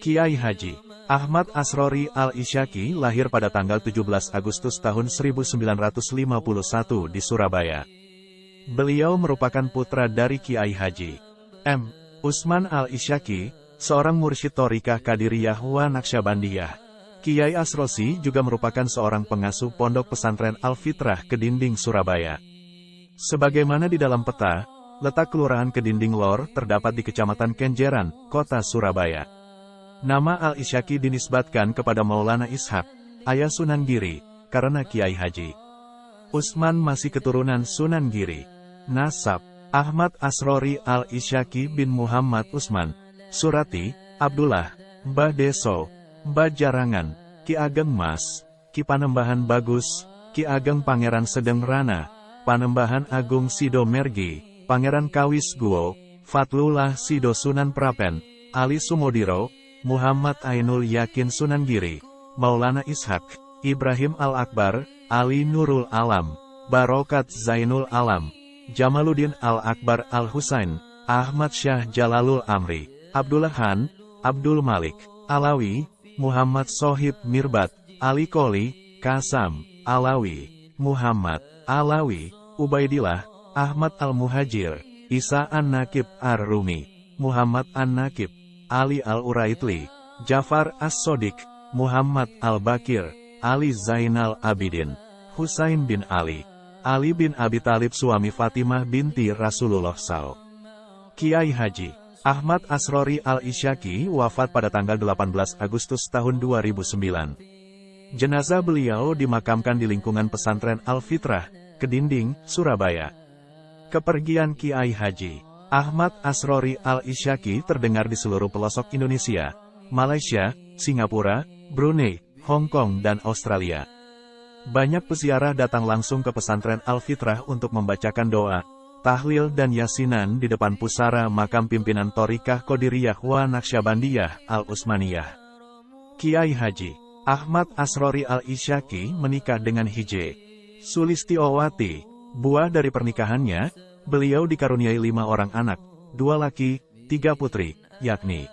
Kiai Haji Ahmad Asrori Al-Isyaki lahir pada tanggal 17 Agustus tahun 1951 di Surabaya. Beliau merupakan putra dari Kiai Haji M. Usman Al-Isyaki, seorang mursyid Thorikah Qadiriyah wa Naqsyabandiyah. Kiai Asrosi juga merupakan seorang pengasuh pondok pesantren Al-Fitrah Kedinding, Surabaya. Sebagaimana di dalam peta, letak Kelurahan Kedinding Lor terdapat di Kecamatan Kenjeran, Kota Surabaya. Nama Al-Isyaki dinisbatkan kepada Maulana Ishaq, ayah Sunan Giri, karena Kiai Haji Usman masih keturunan Sunan Giri. Nasab Ahmad Asrori Al-Isyaki bin Muhammad Usman, Surati, Abdullah, Mbah Deso, Mbah Jarangan, Ki Ageng Mas, Ki Panembahan Bagus, Ki Ageng Pangeran Sedeng Rana, Panembahan Agung Sido Mergi, Pangeran Kawis Guo, Fatlullah Sido Sunan Prapen, Ali Sumodiro, Muhammad Ainul Yakin Sunan Giri, Maulana Ishaq, Ibrahim Al-Akbar, Ali Nurul Alam, Barokat Zainul Alam, Jamaluddin Al-Akbar Al-Husain, Ahmad Syah Jalalul Amri, Abdullah Han, Abdul Malik, Alawi, Muhammad Sohib Mirbat, Ali Koli, Kasam, Alawi, Muhammad, Alawi, Ubaidillah, Ahmad Al-Muhajir, Isa An-Nakib Ar-Rumi, Muhammad An-Nakib, Ali Al-Uraitli, Jafar As-Sodik, Muhammad Al-Bakir, Ali Zainal Abidin, Husain bin Ali, Ali bin Abi Thalib suami Fatimah binti Rasulullah SAW. Kiai Haji Ahmad Asrori Al-Isyaki wafat pada tanggal 18 Agustus tahun 2009. Jenazah beliau dimakamkan di lingkungan pesantren Al-Fitrah, Kedinding, Surabaya. Kepergian Kiai Haji Ahmad Asrori Al-Isyaki terdengar di seluruh pelosok Indonesia, Malaysia, Singapura, Brunei, Hong Kong dan Australia. Banyak peziarah datang langsung ke pesantren Al-Fitrah untuk membacakan doa, tahlil dan yasinan di depan pusara makam pimpinan Thorikah Qadiriyah wa Naqsyabandiyah Al-Utsmaniyah. Kiai Haji Ahmad Asrori Al-Isyaki menikah dengan Hije Sulistiowati. Buah dari pernikahannya, beliau dikaruniai 5 orang anak, 2 laki, 3 putri, yakni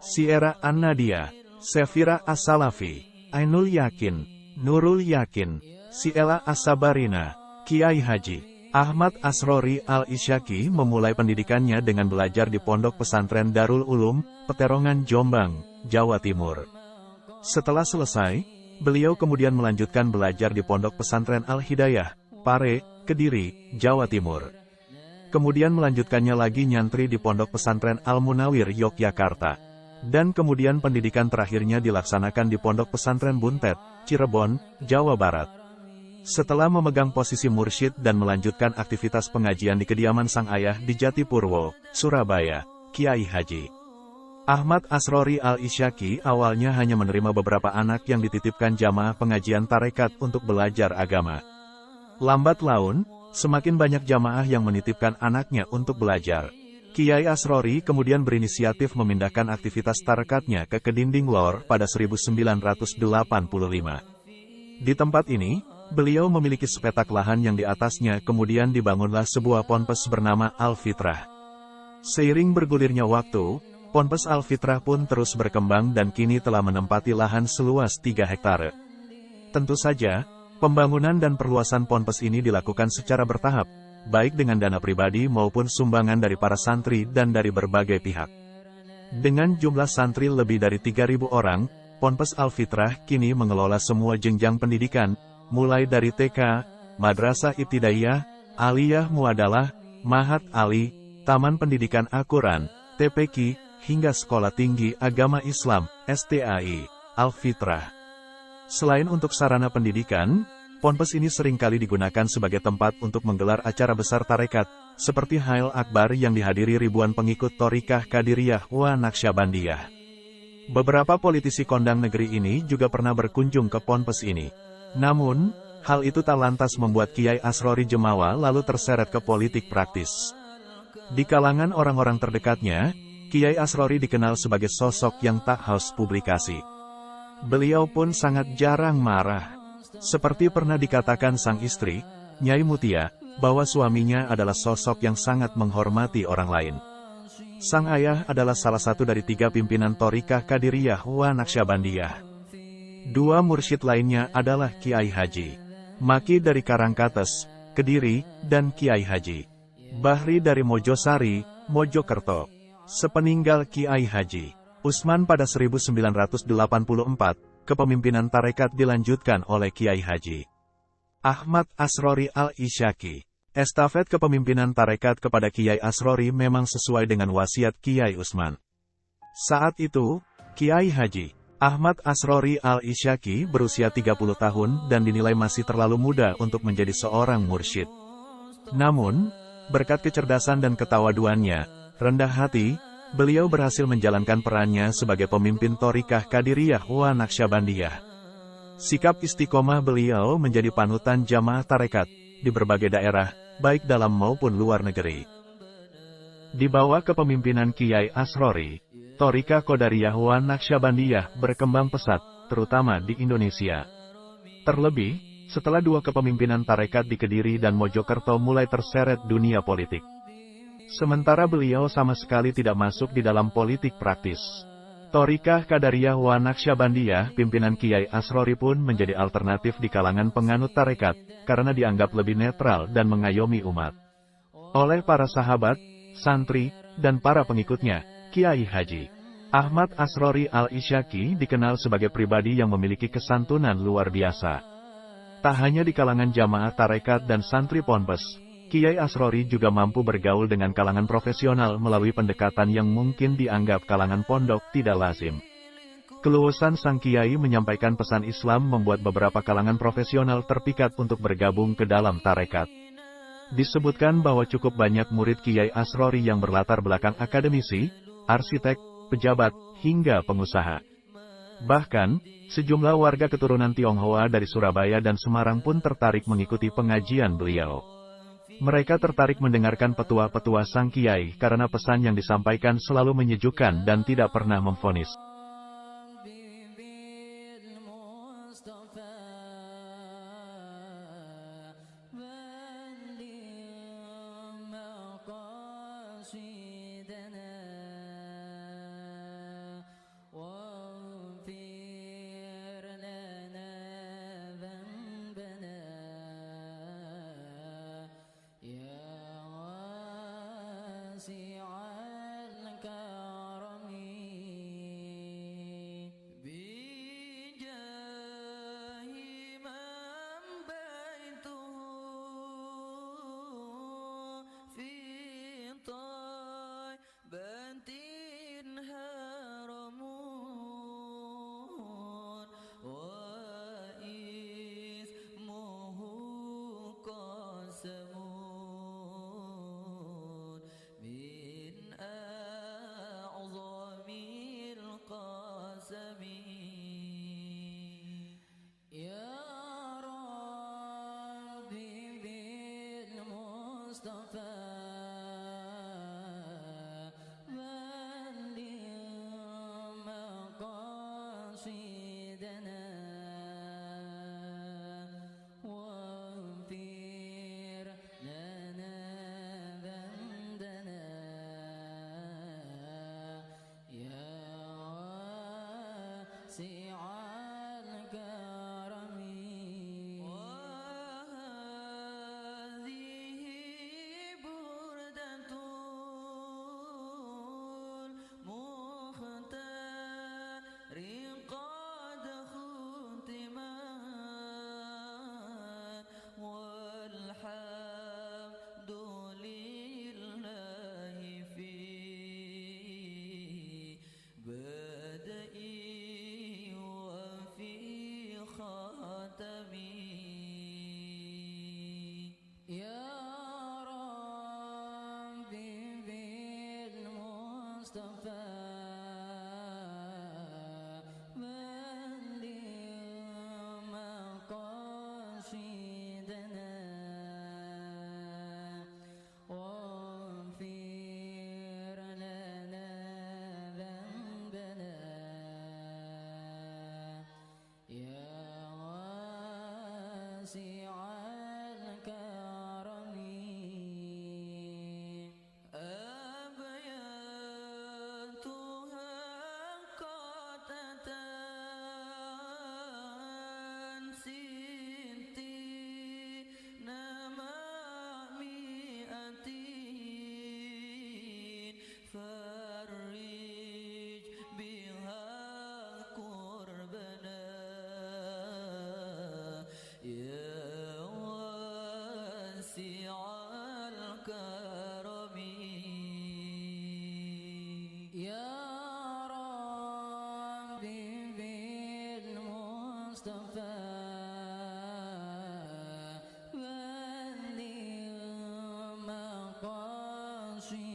Sierra An-Nadia, Sefira As-Salafi, Ainul Yakin, Nurul Yakin, Siela As-Sabarina. Kiai Haji Ahmad Asrori Al-Isyaki memulai pendidikannya dengan belajar di Pondok Pesantren Darul Ulum, Peterongan, Jombang, Jawa Timur. Setelah selesai, beliau kemudian melanjutkan belajar di Pondok Pesantren Al-Hidayah, Pare, Kediri, Jawa Timur. Kemudian melanjutkannya lagi nyantri di Pondok Pesantren Al-Munawir, Yogyakarta. Dan kemudian pendidikan terakhirnya dilaksanakan di Pondok Pesantren Buntet, Cirebon, Jawa Barat. Setelah memegang posisi mursyid dan melanjutkan aktivitas pengajian di kediaman sang ayah di Jatipurwo, Surabaya, Kiai Haji Ahmad Asrori Al-Isyaki awalnya hanya menerima beberapa anak yang dititipkan jamaah pengajian tarekat untuk belajar agama. Lambat laun, semakin banyak jamaah yang menitipkan anaknya untuk belajar. Kiai Asrori kemudian berinisiatif memindahkan aktivitas tarekatnya ke Kedinding Lor pada 1985. Di tempat ini, beliau memiliki sepetak lahan yang di atasnya kemudian dibangunlah sebuah ponpes bernama Al-Fitrah. Seiring bergulirnya waktu, ponpes Al-Fitrah pun terus berkembang dan kini telah menempati lahan seluas 3 hektare. Tentu saja, pembangunan dan perluasan ponpes ini dilakukan secara bertahap, baik dengan dana pribadi maupun sumbangan dari para santri dan dari berbagai pihak. Dengan jumlah santri lebih dari 3.000 orang, Ponpes Al-Fitrah kini mengelola semua jenjang pendidikan, mulai dari TK, Madrasah Ibtidaiyah, Aliyah Muadalah, Mahat Ali, Taman Pendidikan Al-Quran, TPQ, hingga Sekolah Tinggi Agama Islam, STAI, Al-Fitrah. Selain untuk sarana pendidikan, ponpes ini seringkali digunakan sebagai tempat untuk menggelar acara besar tarekat, seperti Hail Akbar yang dihadiri ribuan pengikut Thorikah Qadiriyah wa Naqsyabandiyah. Beberapa politisi kondang negeri ini juga pernah berkunjung ke ponpes ini. Namun, hal itu tak lantas membuat Kiai Asrori Jemawa lalu terseret ke politik praktis. Di kalangan orang-orang terdekatnya, Kiai Asrori dikenal sebagai sosok yang tak haus publikasi. Beliau pun sangat jarang marah. Seperti pernah dikatakan sang istri, Nyai Mutia, bahwa suaminya adalah sosok yang sangat menghormati orang lain. Sang ayah adalah salah satu dari 3 pimpinan Thariqah Qadiriyah wa Naqsyabandiyah. 2 mursyid lainnya adalah Kiai Haji Maki dari Karangkates, Kediri, dan Kiai Haji Bahri dari Mojosari, Mojokerto. Sepeninggal Kiai Haji Usman pada 1984, kepemimpinan tarekat dilanjutkan oleh Kiai Haji Ahmad Asrori Al-Isyaki. Estafet kepemimpinan tarekat kepada Kiai Asrori memang sesuai dengan wasiat Kiai Usman. Saat itu, Kiai Haji Ahmad Asrori Al-Isyaki berusia 30 tahun dan dinilai masih terlalu muda untuk menjadi seorang mursyid. Namun, berkat kecerdasan dan ketawaduannya, rendah hati, beliau berhasil menjalankan perannya sebagai pemimpin Thariqah Qadiriyah wa Naqsyabandiyah. Sikap istiqomah beliau menjadi panutan jamaah tarekat di berbagai daerah, baik dalam maupun luar negeri. Di bawah kepemimpinan Kiai Asrori, Thariqah Qadiriyah wa Naqsyabandiyah berkembang pesat, terutama di Indonesia. Terlebih, setelah 2 kepemimpinan tarekat di Kediri dan Mojokerto mulai terseret dunia politik. Sementara beliau sama sekali tidak masuk di dalam politik praktis. Thariqah Qadiriyah wa Naqsyabandiyah pimpinan Kiai Asrori pun menjadi alternatif di kalangan penganut tarekat, karena dianggap lebih netral dan mengayomi umat. Oleh para sahabat, santri, dan para pengikutnya, Kiai Haji Ahmad Asrori Al-Isyaki dikenal sebagai pribadi yang memiliki kesantunan luar biasa. Tak hanya di kalangan jamaah tarekat dan santri ponpes, Kiai Asrori juga mampu bergaul dengan kalangan profesional melalui pendekatan yang mungkin dianggap kalangan pondok tidak lazim. Keluasan sang Kiai menyampaikan pesan Islam membuat beberapa kalangan profesional terpikat untuk bergabung ke dalam tarekat. Disebutkan bahwa cukup banyak murid Kiai Asrori yang berlatar belakang akademisi, arsitek, pejabat, hingga pengusaha. Bahkan, sejumlah warga keturunan Tionghoa dari Surabaya dan Semarang pun tertarik mengikuti pengajian beliau. Mereka tertarik mendengarkan petua-petua sang Kiai karena pesan yang disampaikan selalu menyejukkan dan tidak pernah memvonis. المصطفى بلغ مقاصدنا